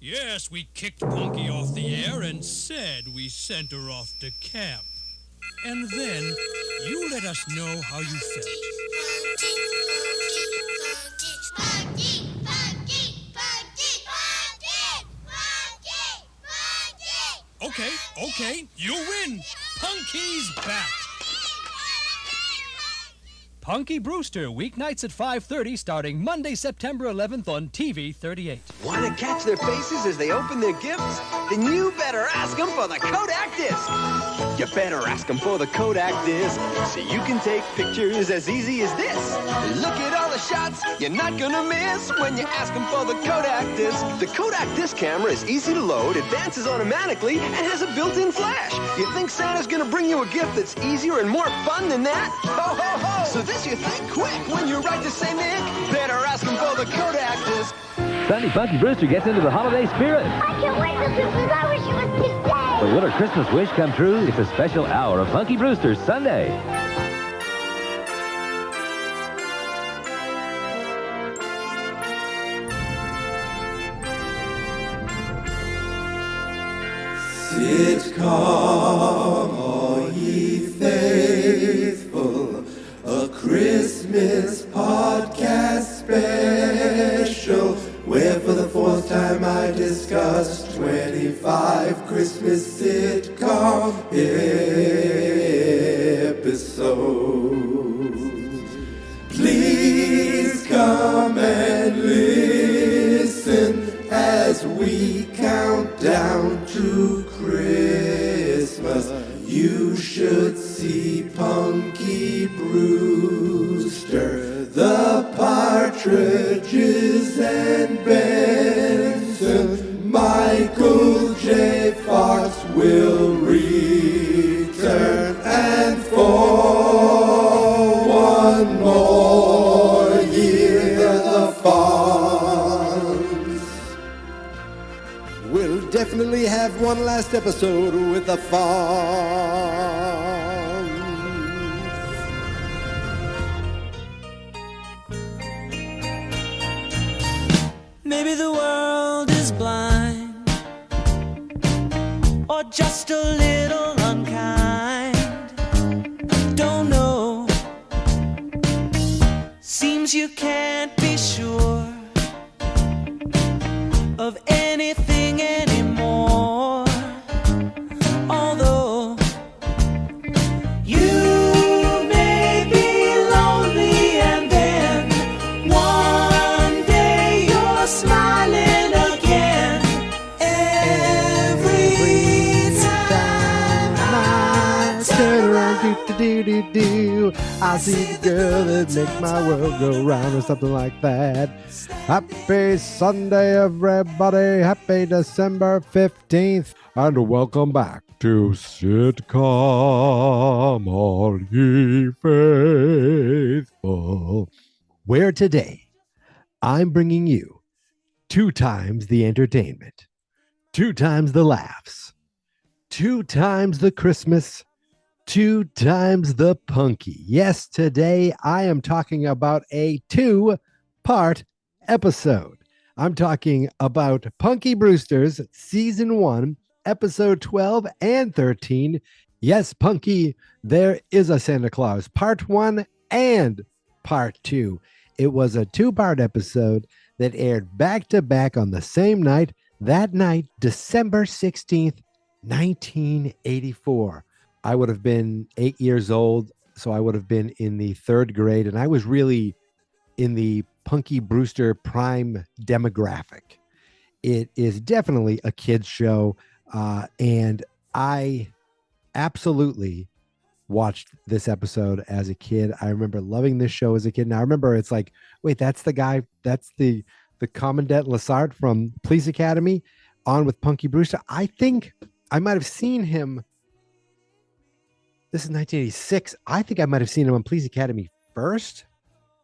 Yes, we kicked Punky off the air and said we sent her off to camp. And then you let us know how you felt. Okay, you win. Punky's back. Punky Brewster, weeknights at 5:30, starting Monday, September 11th on TV 38. Want to catch their faces as they open their gifts? Then you better ask them for the Kodak disc. You better ask them for the Kodak disc, so you can take pictures as easy as this. Look at all the shots you're not gonna miss when you ask them for the Kodak disc. The Kodak disc camera is easy to load, advances automatically, and has a built-in flash. You think Santa's gonna bring you a gift that's easier and more fun than that? Ho, ho, ho! So this you think quick when you write to St. Nick. Better ask him for the Kodak disc. Sunday, Punky Brewster gets into the holiday spirit. I can't wait till Christmas. I wish it was today. But will her Christmas wish come true? It's a special hour of Punky Brewster Sunday. Sitcom, all ye faithful, a Christmas podcast special, where for the fourth time I discuss 25 Christmas sitcom episodes. Please come and listen as we count down to Christmas. You should see Punky Brewster, the Partridges and Benson. Michael J. Fox will return, and for one more year the Fonz will definitely have one last episode with the Fonz. Maybe the world is blind, or just a little unkind. Don't know. Seems you can't be sure of anything anymore. Although you may be lonely, and then one day you're smiling again. Every time I turn around, I see the girl that makes my world go round, or something like that. Happy Sunday, everybody. Happy December 15th. And welcome back to Sitcom, all ye faithful, where today I'm bringing you 2 times the entertainment, 2 times the laughs, 2 times the Christmas, 2 times the Punky. Yes, today I am talking about a 2-part episode. I'm talking about Punky Brewster's Season 1, Episode 12 and 13. Yes, Punky, there is a Santa Claus, Part 1 and Part 2. It was a 2-part episode that aired back-to-back on the same night, that night, December 16th, 1984. I would have been 8 years old, so I would have been in the 3rd grade, and I was really in the Punky Brewster prime demographic. It is definitely a kid's show, and I absolutely watched this episode as a kid. I remember loving this show as a kid. Now I remember it's like, wait, that's the guy, that's the Commandant Lassard from Police Academy on with Punky Brewster. I think I might have seen him. This is 1986. I think I might have seen him on Police Academy first.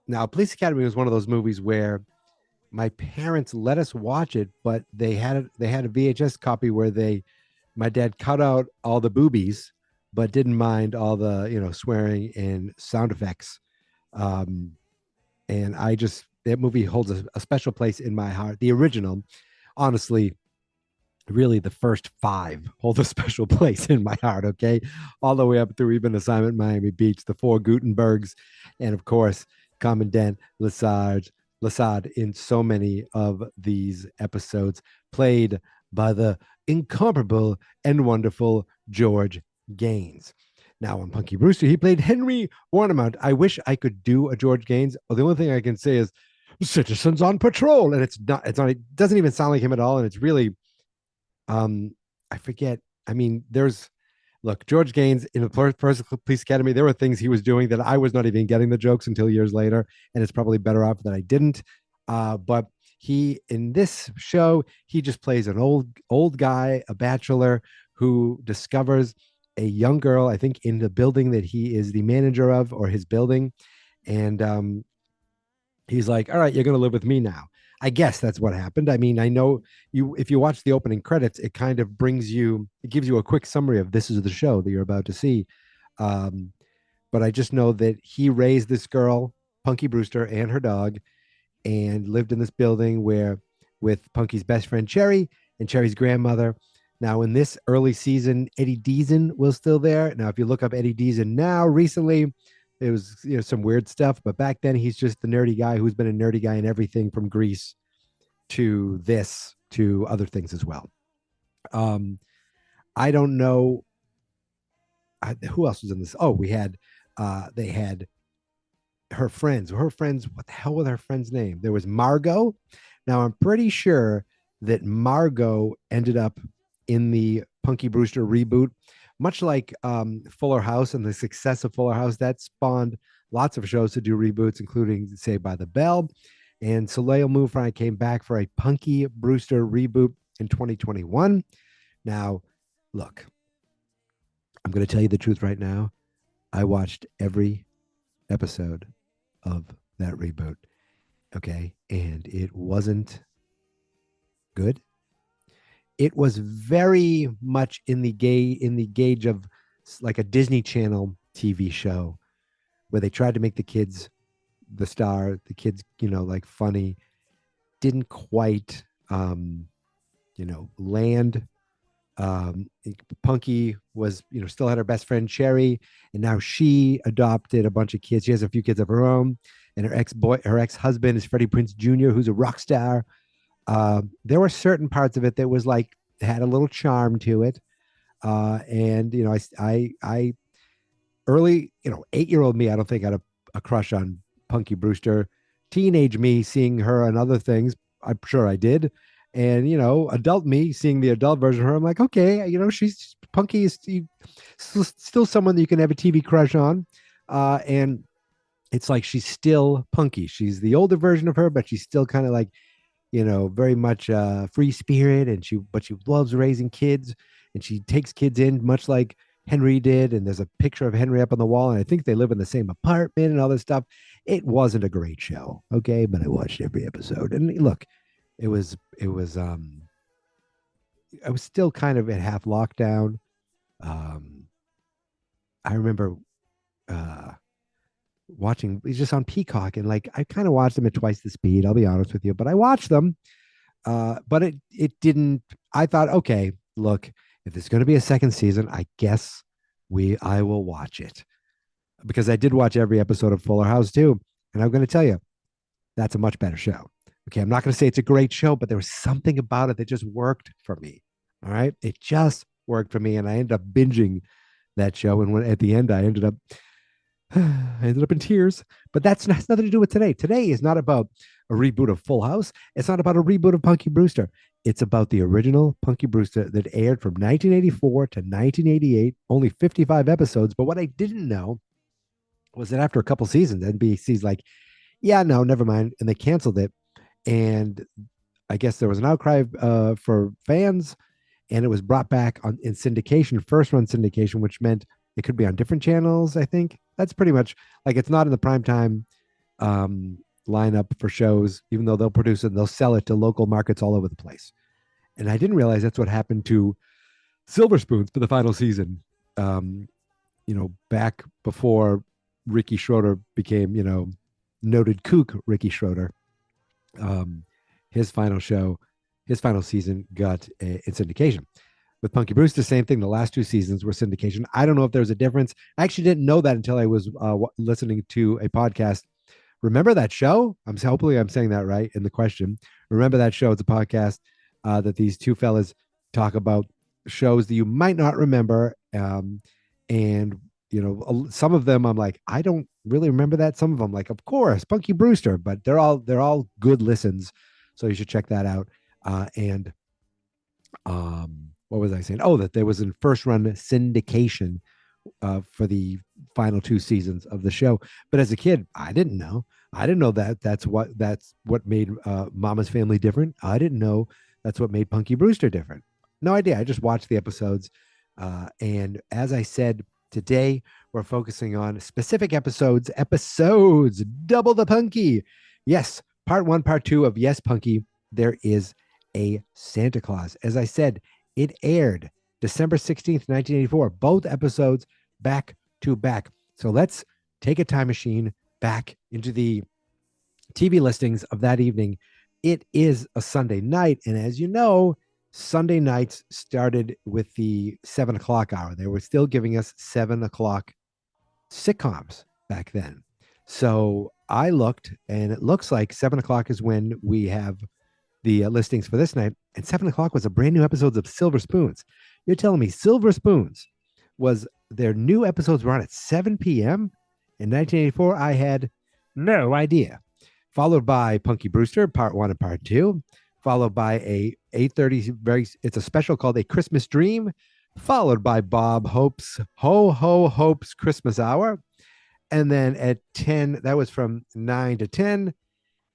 Now, Police Academy was one of those movies where my parents let us watch it, but they had a VHS copy where my dad cut out all the boobies, but didn't mind all the swearing and sound effects. And that movie holds a special place in my heart. The original, honestly, really the first five hold a special place in my heart. Okay, all the way up through even Assignment Miami Beach, the four Gutenbergs, and of course Commandant Lassard in so many of these episodes, played by the incomparable and wonderful George Gaines. Now on Punky Brewster, he played Henry Ornament. I wish I could do a George Gaines. The only thing I can say is citizens on patrol, and it's not. It's not. It doesn't even sound like him at all, and it's really I forget. I mean, there's look, George Gaines in the First Police Academy, there were things he was doing that I was not even getting the jokes until years later, and it's probably better off that I didn't. But he in this show, he just plays an old guy, a bachelor who discovers a young girl, I think, in the building that he is the manager of, or his building, and he's like, all right, you're going to live with me now. I guess that's what happened. I mean, I know you, if you watch the opening credits, it kind of it gives you a quick summary of this is the show that you're about to see. Um, but I just know that he raised this girl, Punky Brewster, and her dog, and lived in this building where with Punky's best friend, Cherry, and Cherry's grandmother. Now, in this early season, Eddie Deason was still there. Now, if you look up Eddie Deason now, recently, it was some weird stuff, but back then he's just the nerdy guy who's been a nerdy guy in everything from Grease to this to other things as well. I don't know who else was in this. Oh, we had they had her friends. What the hell was her friend's name? There was Margot. Now I'm pretty sure that Margot ended up in the Punky Brewster reboot. Much like Fuller House and the success of Fuller House, that spawned lots of shows to do reboots, including Saved by the Bell. And Soleil Moon Frye came back for a Punky Brewster reboot in 2021. Now, look, I'm going to tell you the truth right now. I watched every episode of that reboot, okay? And it wasn't good. It was very much in the gauge of like a Disney Channel TV show where they tried to make the kids the star, the kids, like funny, didn't quite, land. Punky was, still had her best friend Cherry, and now she adopted a bunch of kids. She has a few kids of her own, and her ex-husband is Freddie Prinze Jr., who's a rock star. There were certain parts of it that was like had a little charm to it, and I early 8-year-old me, I don't think I had a crush on Punky Brewster. Teenage me seeing her and other things, I'm sure I did, and adult me seeing the adult version of her, I'm like, okay, she's Punky is still someone that you can have a TV crush on, and it's like she's still Punky. She's the older version of her, but she's still kind of like very much free spirit, and she loves raising kids, and she takes kids in much like Henry did. And there's a picture of Henry up on the wall, and I think they live in the same apartment and all this stuff. It wasn't a great show, okay, but I watched every episode, and look, it was I was still kind of at half lockdown. I remember watching just on Peacock, and like I kind of watched them at twice the speed, I'll be honest with you, but I watched them. But it didn't. I thought, okay, look, if there's going to be a second season, I guess I will watch it, because I did watch every episode of Fuller House too, and I'm going to tell you, that's a much better show. Okay, I'm not going to say it's a great show, but there was something about it that just worked for me. All right, it just worked for me, and I ended up binging that show, and at the end, I ended up in tears. But that's has nothing to do with today. Today is not about a reboot of Full House. It's not about a reboot of Punky Brewster. It's about the original Punky Brewster that aired from 1984 to 1988, only 55 episodes. But what I didn't know was that after a couple seasons, NBC's like, yeah, no, never mind. And they canceled it. And I guess there was an outcry for fans, and it was brought back in syndication, first run syndication, which meant it could be on different channels. I think that's pretty much like it's not in the primetime lineup for shows, even though they'll produce it and they'll sell it to local markets all over the place. And I didn't realize that's what happened to Silver Spoons for the final season. Back before Ricky Schroeder became, noted kook Ricky Schroeder. His final show his final season got in syndication. With Punky Brewster, same thing. The last 2 seasons were syndication. I don't know if there's a difference. I actually didn't know that until I was listening to a podcast. Remember that show? Hopefully I'm saying that right in the question. Remember that show? It's a podcast that these two fellas talk about shows that you might not remember. And some of them I'm like, I don't really remember that. Some of them like, of course, Punky Brewster, but they're all good listens. So you should check that out. What was I saying? Oh, that there was a first run syndication for the final 2 seasons of the show. But as a kid, I didn't know. I didn't know that that's what made Mama's Family different. I didn't know that's what made Punky Brewster different. No idea. I just watched the episodes. And as I said, today we're focusing on specific episodes, Double the Punky. Yes, part 1, part 2 of Yes, Punky. There is a Santa Claus. As I said, it aired December 16th, 1984, both episodes back to back. So let's take a time machine back into the TV listings of that evening. It is a Sunday night. And as you know, Sunday nights started with the 7 o'clock hour. They were still giving us 7 o'clock sitcoms back then. So I looked, and it looks like 7 o'clock is when we have the listings for this night. And 7 o'clock was a brand new episodes of Silver Spoons. You're telling me Silver Spoons was their new episodes were on at 7 p.m. in 1984? I had no idea. Followed by Punky Brewster, part 1 and part 2. Followed by a 8:30, it's a special called A Christmas Dream. Followed by Bob Hope's Hope's Christmas Hour. And then at 10, that was from 9 to 10,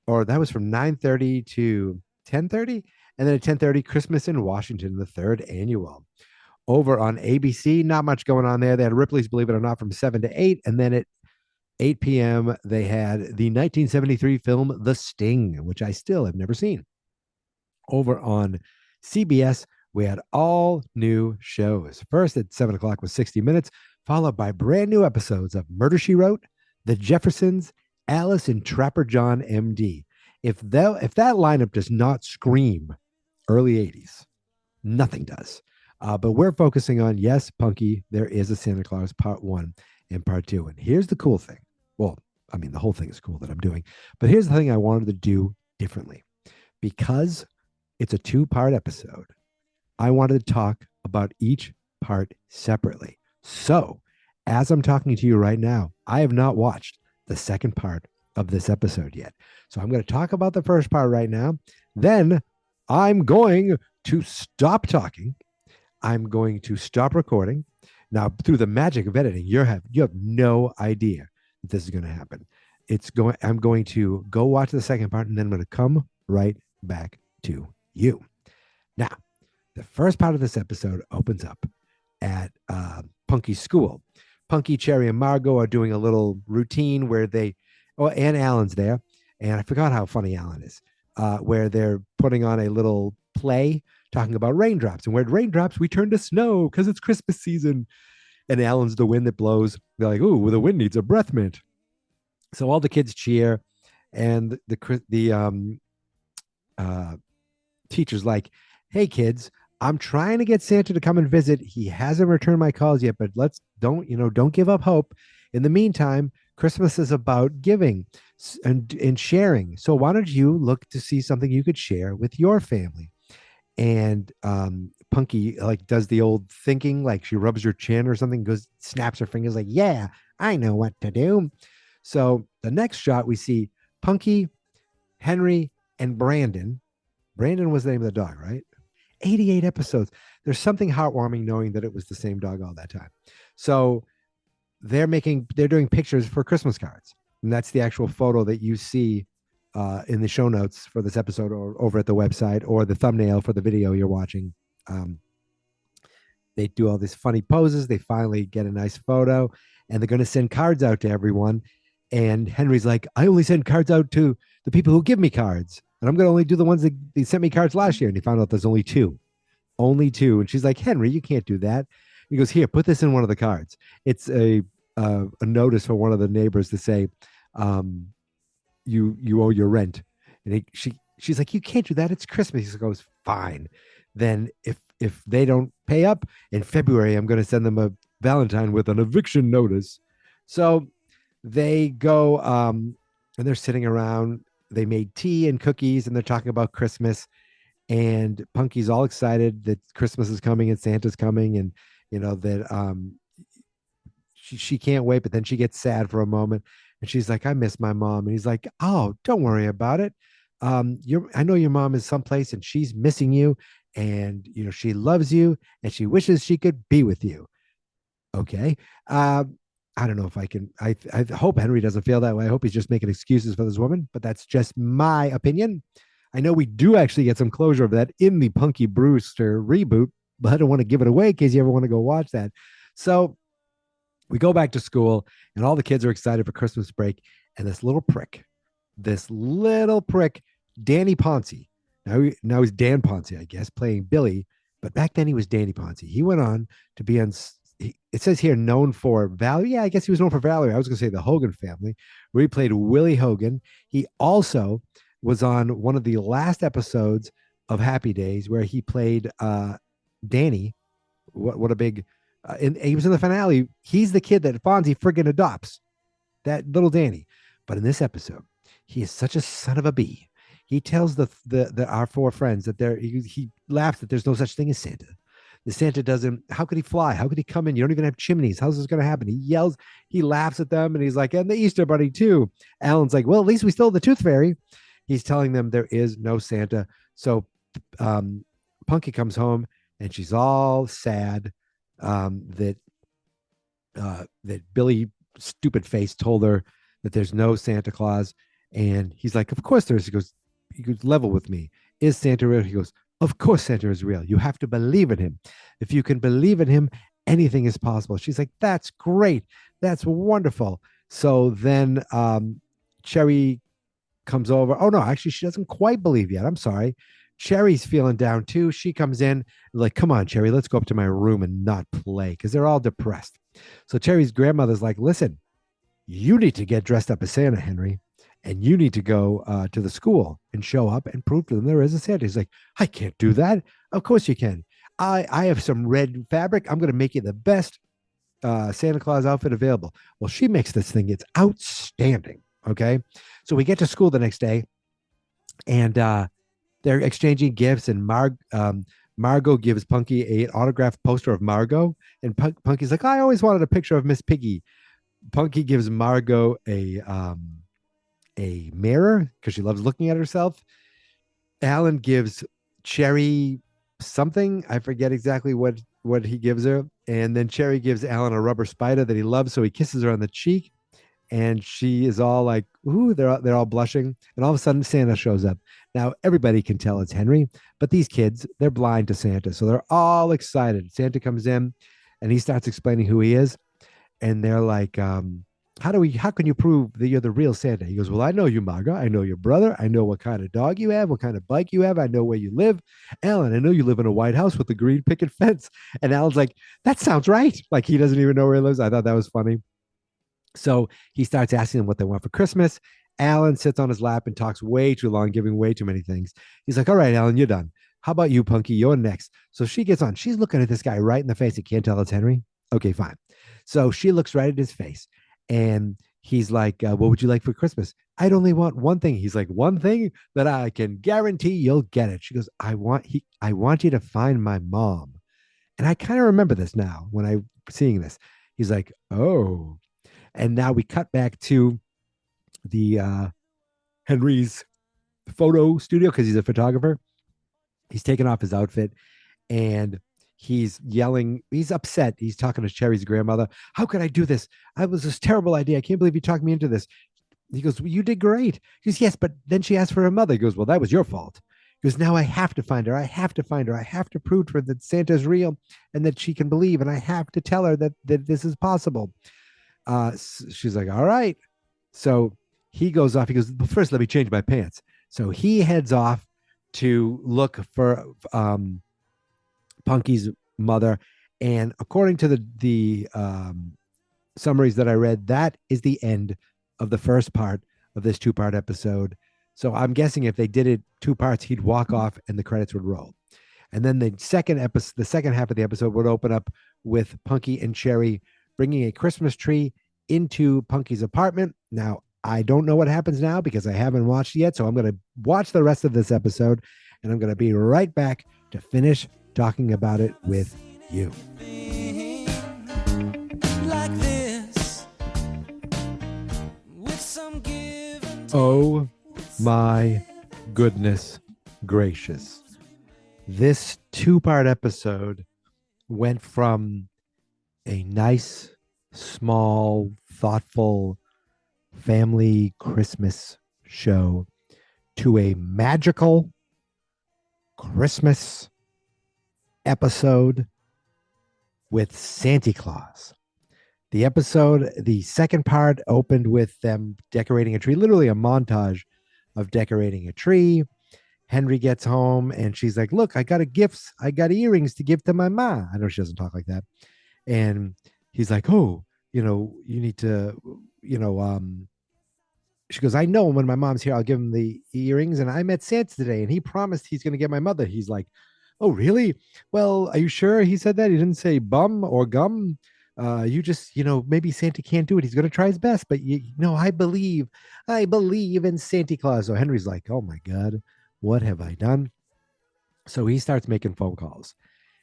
or that was from 9:30 to 10:30. And then at 10:30, Christmas in Washington, the 3rd annual. Over on ABC, not much going on there. They had Ripley's Believe It or Not from 7 to 8. And then at 8 p.m., they had the 1973 film The Sting, which I still have never seen. Over on CBS, we had all new shows. First at 7 o'clock was 60 Minutes, followed by brand new episodes of Murder, She Wrote, The Jeffersons, Alice and Trapper John, MD. If that lineup does not scream early 80s, nothing does. But we're focusing on, yes, Punky, there is a Santa Claus part 1 and part 2. And here's the cool thing. Well, I mean, the whole thing is cool that I'm doing. But here's the thing I wanted to do differently. Because it's a 2-part episode, I wanted to talk about each part separately. So, as I'm talking to you right now, I have not watched the second part of this episode yet. So I'm going to talk about the first part right now. Then I'm going to stop talking. I'm going to stop recording. Now, through the magic of editing, you have no idea that this is going to happen. I'm going to go watch the second part, and then I'm going to come right back to you. Now, the first part of this episode opens up at Punky's school. Punky, Cherry, and Margot are doing a little routine where and Alan's there, and I forgot how funny Alan is, where they're putting on a little play talking about raindrops, and where raindrops we turn to snow because it's Christmas season, and Alan's the wind that blows. They're like, ooh, well, the wind needs a breath mint. So all the kids cheer, and the teacher's like, hey kids, I'm trying to get Santa to come and visit. He hasn't returned my calls yet, but don't give up hope. In the meantime, Christmas is about giving and sharing. So why don't you look to see something you could share with your family? And Punky does the old thinking, like she rubs her chin or something, snaps her fingers like, yeah, I know what to do. So the next shot we see Punky, Henry, and Brandon. Brandon was the name of the dog, right? 88 episodes. There's something heartwarming knowing that it was the same dog all that time. So they're doing pictures for Christmas cards. And that's the actual photo that you see in the show notes for this episode, or over at the website, or the thumbnail for the video you're watching. They do all these funny poses. They finally get a nice photo, and they're going to send cards out to everyone. And Henry's like, I only send cards out to the people who give me cards. And I'm going to only do the ones that they sent me cards last year. And he found out there's only two. And she's like, Henry, you can't do that. He goes, here, put this in one of the cards. It's a notice for one of the neighbors to say, you owe your rent. And she's like, you can't do that. It's Christmas. He goes, fine. Then if they don't pay up in February, I'm going to send them a Valentine with an eviction notice. So they go and they're sitting around. They made tea and cookies and they're talking about Christmas. And Punky's all excited that Christmas is coming and Santa's coming, and that she can't wait. But then she gets sad for a moment, and she's like, "I miss my mom." And he's like, "Oh, don't worry about it. I know your mom is someplace and she's missing you, and she loves you and she wishes she could be with you." Okay. I don't know if I can. I hope Henry doesn't feel that way. I hope he's just making excuses for this woman, but that's just my opinion. I know we do actually get some closure of that in the Punky Brewster reboot, but I don't want to give it away in case you ever want to go watch that. So we go back to school, and all the kids are excited for Christmas break. And this little prick, Danny Ponce. Now he's Dan Ponce, I guess, playing Billy. But back then he was Danny Ponce. He went on to be on. It says here known for Valerie. Yeah, I guess he was known for Valerie. I was going to say the Hogan Family, where he played Willie Hogan. He also was on one of the last episodes of Happy Days where he played Danny. What a big! And he was in the finale. He's the kid that Fonzie friggin' adopts, that little Danny. But in this episode, he is such a son of a bee. He tells our four friends that he laughs that there's no such thing as Santa. The Santa doesn't, how could he fly? How could he come in? You don't even have chimneys. How's this going to happen? He yells, he laughs at them, and he's like, and the Easter Bunny too. Alan's like, well, at least we stole the Tooth Fairy. He's telling them there is no Santa. So Punky comes home, and she's all sad that Billy Stupid Face told her that there's no Santa Claus. And he's like, of course there is. He goes, level with me. Is Santa real? He goes, of course Santa is real. You have to believe in him. If you can believe in him, anything is possible. She's like, that's great. That's wonderful. So then Cherry comes over. Oh, no, actually, she doesn't quite believe yet. I'm sorry. Cherry's feeling down too. She comes in like, come on, Cherry, let's go up to my room and not play, because they're all depressed. So Cherry's grandmother's like, listen, you need to get dressed up as Santa, Henry. And you need to go to the school and show up and prove to them there is a Santa. He's like, I can't do that. Of course you can. I have some red fabric. I'm going to make you the best Santa Claus outfit available. Well, she makes this thing. It's outstanding. Okay. So we get to school the next day, and they're exchanging gifts, and Margot gives Punky an autographed poster of Margot. And Punky's like, I always wanted a picture of Miss Piggy. Punky gives Margot a mirror because she loves looking at herself. Alan gives Cherry something. I forget exactly what he gives her. And then Cherry gives Alan a rubber spider that he loves. So he kisses her on the cheek, and she is all like, ooh, they're all blushing. And all of a sudden Santa shows up. Now everybody can tell it's Henry, but these kids, they're blind to Santa. So they're all excited. Santa comes in and he starts explaining who he is. And they're like, how can you prove that you're the real Santa? He goes, well, I know you, Margot. I know your brother. I know what kind of dog you have, what kind of bike you have. I know where you live. Alan, I know you live in a white house with a green picket fence. And Alan's like, that sounds right. Like he doesn't even know where he lives. I thought that was funny. So he starts asking them what they want for Christmas. Alan sits on his lap and talks way too long, giving way too many things. He's like, all right, Alan, you're done. How about you, Punky? You're next. So she gets on. She's looking at this guy right in the face. He can't tell it's Henry. Okay, fine. So she looks right at his face. And he's like, what would you like for Christmas? I'd only want one thing. He's like, one thing that I can guarantee you'll get it. She goes, I want you to find my mom. And I kind of remember this now when I'm seeing this. He's like, oh. And now we cut back to the Henry's photo studio because he's a photographer. He's taking off his outfit and he's yelling. He's upset. He's talking to Cherry's grandmother. How could I do this? I was this terrible idea. I can't believe you talked me into this. He goes, well, you did great. He goes, yes, but then she asked for her mother. He goes, well, that was your fault. He goes, now I have to find her. I have to find her. I have to prove to her that Santa's real and that she can believe. And I have to tell her that this is possible. She's like, all right. So he goes off. He goes, well, first, let me change my pants. So he heads off to look for Punky's mother, and according to the summaries that I read, that is the end of the first part of this 2-part episode. So I'm guessing if they did it 2 parts, he'd walk off and the credits would roll. And then the second half of the episode would open up with Punky and Cherry bringing a Christmas tree into Punky's apartment. Now, I don't know what happens now because I haven't watched it yet. So I'm going to watch the rest of this episode and I'm going to be right back to finish talking about it with you. Like this, with some give and take. Oh my goodness gracious. This 2-part episode went from a nice, small, thoughtful family Christmas show to a magical Christmas episode with Santa Claus. The second part opened with them decorating a tree, literally a montage of decorating a tree. Henry gets home and she's like, look, I got earrings to give to my ma. I know she doesn't talk like that. And he's like, oh, you need to, she goes, I know when my mom's here, I'll give him the earrings. And I met Santa today and he promised he's going to get my mother. He's like, oh, really? Well, are you sure he said that? He didn't say bum or gum. You just, maybe Santa can't do it. He's going to try his best, but I believe in Santa Claus. So Henry's like, oh my God, what have I done? So he starts making phone calls.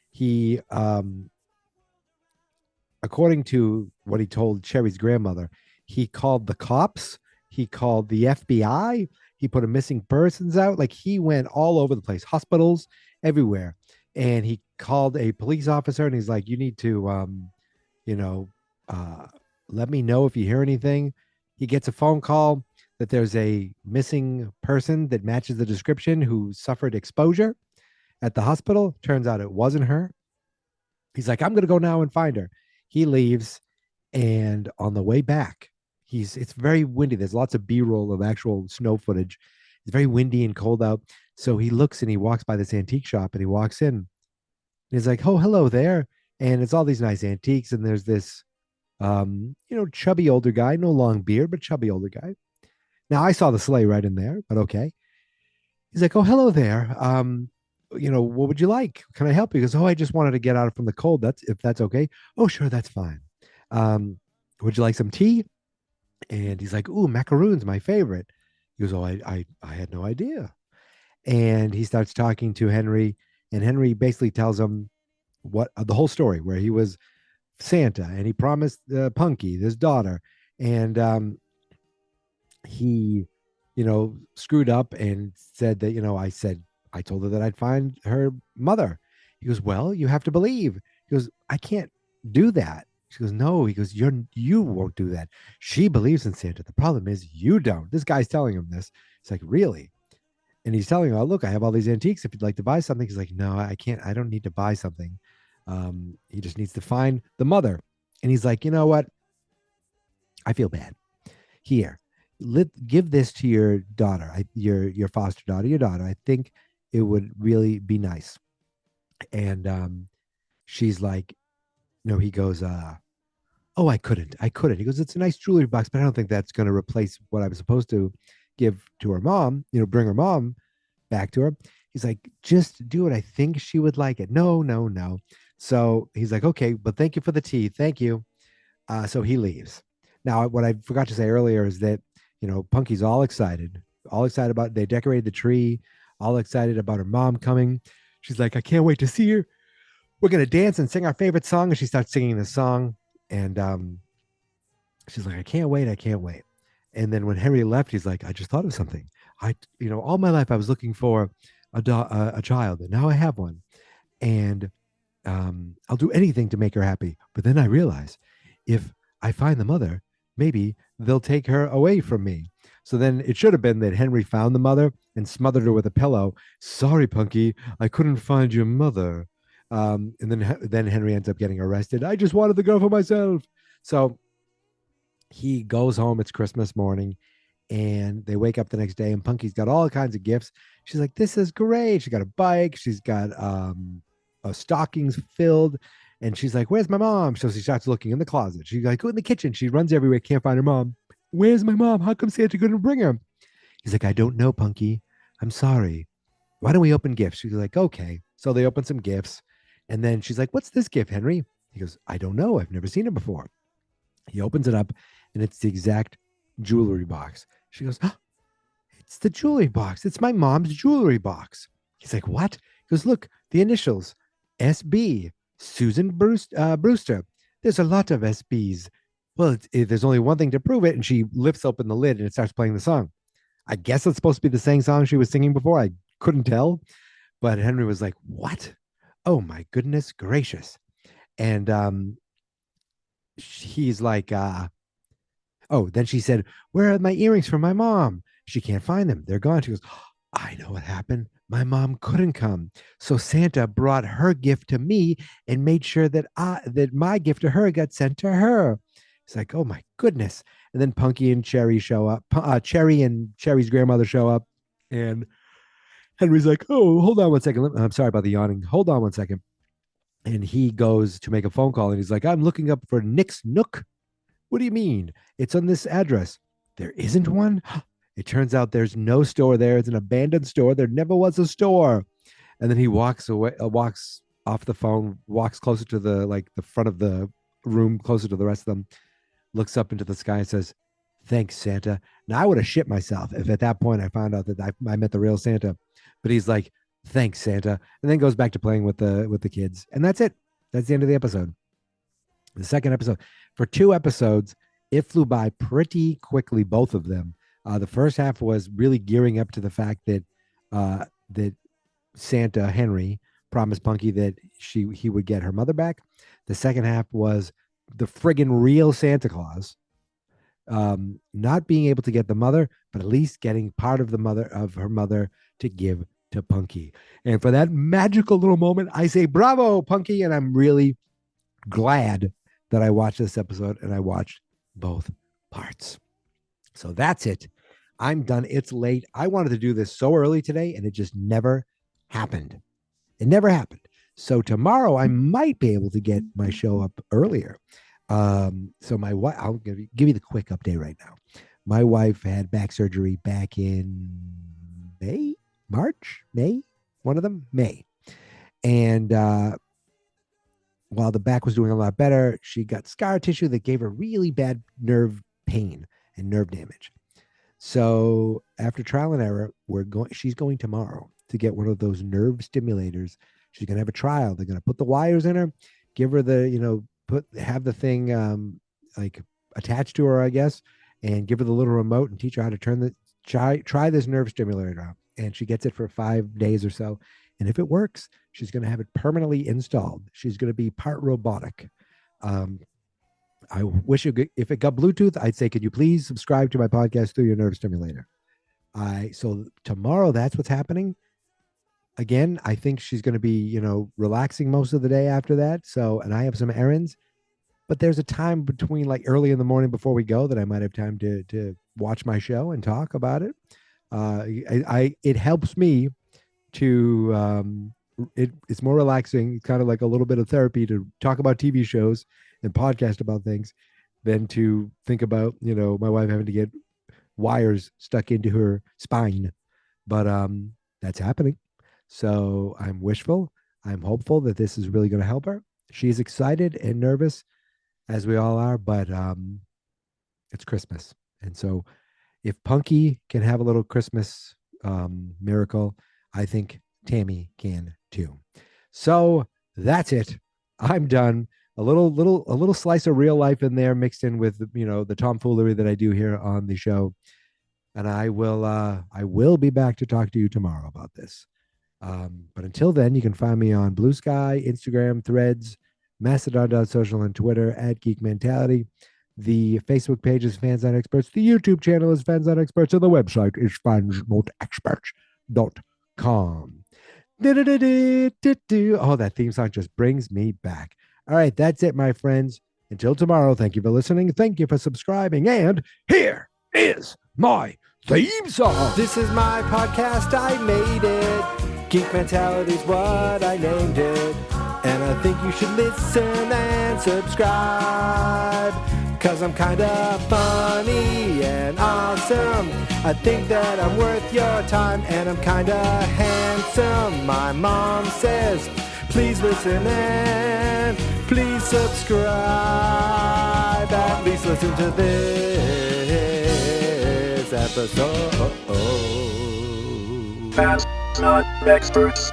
He, according to what he told Cherry's grandmother, he called the cops. He called the FBI. He put a missing persons out. Like he went all over the place, hospitals, everywhere. And he called a police officer and he's like, you need to, let me know if you hear anything. He gets a phone call that there's a missing person that matches the description who suffered exposure at the hospital. Turns out it wasn't her. He's like, I'm going to go now and find her. He leaves. And on the way back, it's very windy. There's lots of B-roll of actual snow footage. It's very windy and cold out. So he looks and he walks by this antique shop and he walks in. And he's like, oh, hello there. And it's all these nice antiques. And there's this, chubby older guy, no long beard, but chubby older guy. Now I saw the sleigh right in there, but okay. He's like, oh, hello there. What would you like? Can I help you? He goes, oh, I just wanted to get out from the cold. If that's okay. Oh, sure. That's fine. Would you like some tea? And he's like, ooh, macaroons, my favorite. He goes, oh, I had no idea. And he starts talking to Henry, and Henry basically tells him what the whole story, where he was Santa and he promised Punky, his daughter, and he, screwed up and said that, I told her that I'd find her mother. He goes, well, you have to believe. He goes, I can't do that. She goes, no. He goes, you won't do that. She believes in Santa. The problem is you don't. This guy's telling him this. It's like, really? And he's telling her, oh, look, I have all these antiques. If you'd like to buy something. He's like, no, I can't. I don't need to buy something. He just needs to find the mother. And he's like, you know what? I feel bad. Here, give this to your daughter, your foster daughter, your daughter. I think it would really be nice. And she's like, no, he goes, oh, I couldn't. He goes, it's a nice jewelry box, but I don't think that's going to replace what I was supposed to give to her mom, bring her mom back to her. He's like, just do it. I think she would like it. No. So he's like, okay, but thank you for the tea. Thank you. So he leaves. Now, what I forgot to say earlier is that, Punky's all excited about, they decorated the tree, all excited about her mom coming. She's like, I can't wait to see her. We're going to dance and sing our favorite song. And she starts singing the song. And she's like, I can't wait. And then when Henry left, he's like, I just thought of something. All my life I was looking for a child, and now I have one. And I'll do anything to make her happy. But then I realize if I find the mother, maybe they'll take her away from me. So then it should have been that Henry found the mother and smothered her with a pillow. Sorry, Punky, I couldn't find your mother. And then Henry ends up getting arrested. I just wanted the girl for myself. So he goes home. It's Christmas morning, and they wake up the next day, and Punky's got all kinds of gifts. She's like, this is great. She got a bike. She's got stockings filled. And she's like, where's my mom? So she starts looking in the closet. She's like, go in the kitchen. She runs everywhere, can't find her mom. Where's my mom? How come Santa couldn't bring her? He's like, I don't know, Punky. I'm sorry. Why don't we open gifts? She's like, okay. So they open some gifts. And then she's like, what's this gift, Henry? He goes, I don't know. I've never seen it before. He opens it up, and it's the exact jewelry box. She goes, oh, it's the jewelry box. It's my mom's jewelry box. He's like, what? He goes, look, the initials, SB, Susan Brewster. There's a lot of SBs. Well, there's only one thing to prove it. And she lifts open the lid, and it starts playing the song. I guess it's supposed to be the same song she was singing before. I couldn't tell. But Henry was like, what? Oh, my goodness gracious. And he's like, oh, then she said, where are my earrings from my mom? She can't find them. They're gone. She goes, I know what happened. My mom couldn't come. So Santa brought her gift to me and made sure that my gift to her got sent to her. It's like, oh my goodness. And then Punky and Cherry show up. Cherry and Cherry's grandmother show up. And Henry's like, oh, hold on one second. I'm sorry about the yawning. Hold on one second. And he goes to make a phone call. And he's like, I'm looking up for Nick's Nook. What do you mean? It's on this address. There isn't one? It turns out there's no store there. It's an abandoned store. There never was a store. And then he walks away, walks off the phone, walks closer to the front of the room, closer to the rest of them, looks up into the sky and says, thanks, Santa. Now, I would have shit myself if at that point I found out that I met the real Santa. But he's like, thanks, Santa. And then goes back to playing with the kids. And that's it. That's the end of the episode. The second episode. For 2 episodes, it flew by pretty quickly, both of them. The first half was really gearing up to the fact that that Santa, Henry, promised Punky that he would get her mother back. The second half was the friggin' real Santa Claus not being able to get the mother, but at least getting part of her mother to give to Punky. And for that magical little moment, I say bravo, Punky, and I'm really glad that I watched this episode and I watched both parts. So that's it. I'm done. It's late. I wanted to do this so early today, and it just never happened. It never happened. So tomorrow I might be able to get my show up earlier. So my wife, I'll give you the quick update right now. My wife had back surgery back in May, one of them, May. And while the back was doing a lot better, she got scar tissue that gave her really bad nerve pain and nerve damage. So after trial and error, she's going tomorrow to get one of those nerve stimulators. She's going to have a trial. They're going to put the wires in her, give her have the thing like attached to her, I guess, and give her the little remote and teach her how to try this nerve stimulator out. And she gets it for 5 days or so. And if it works, she's going to have it permanently installed. She's going to be part robotic. I wish if it got Bluetooth, I'd say, could you please subscribe to my podcast through your nerve stimulator? So tomorrow, that's what's happening. Again, I think she's going to be, relaxing most of the day after that. So, and I have some errands, but there's a time between like early in the morning before we go that I might have time to watch my show and talk about it. It helps me to, it's more relaxing. It's kind of like a little bit of therapy to talk about TV shows and podcast about things than to think about, my wife having to get wires stuck into her spine. But that's happening. So I'm wishful. I'm hopeful that this is really going to help her. She's excited and nervous, as we all are, but it's Christmas. And so if Punky can have a little Christmas miracle, I think Tammy can too. So that's it. I'm done. A little slice of real life in there mixed in with, the tomfoolery that I do here on the show. And I will be back to talk to you tomorrow about this. But until then, you can find me on Blue Sky, Instagram, Threads, Mastodon.social, and Twitter at Geek Mentality. The Facebook page is Fans Not Experts. The YouTube channel is Fans Not Experts. And the website is fansnotexperts.com. Oh, that theme song just brings me back. All right, that's it, my friends. Until tomorrow, thank you for listening. Thank you for subscribing. And here is my theme song. This is my podcast, I made it. Geek Mentality's what I named it. And I think you should listen and subscribe. 'cause I'm kinda funny and awesome. I think that I'm worth your time, and I'm kinda handsome. My mom says, please listen and please subscribe. At least listen to this episode. Fast, not experts.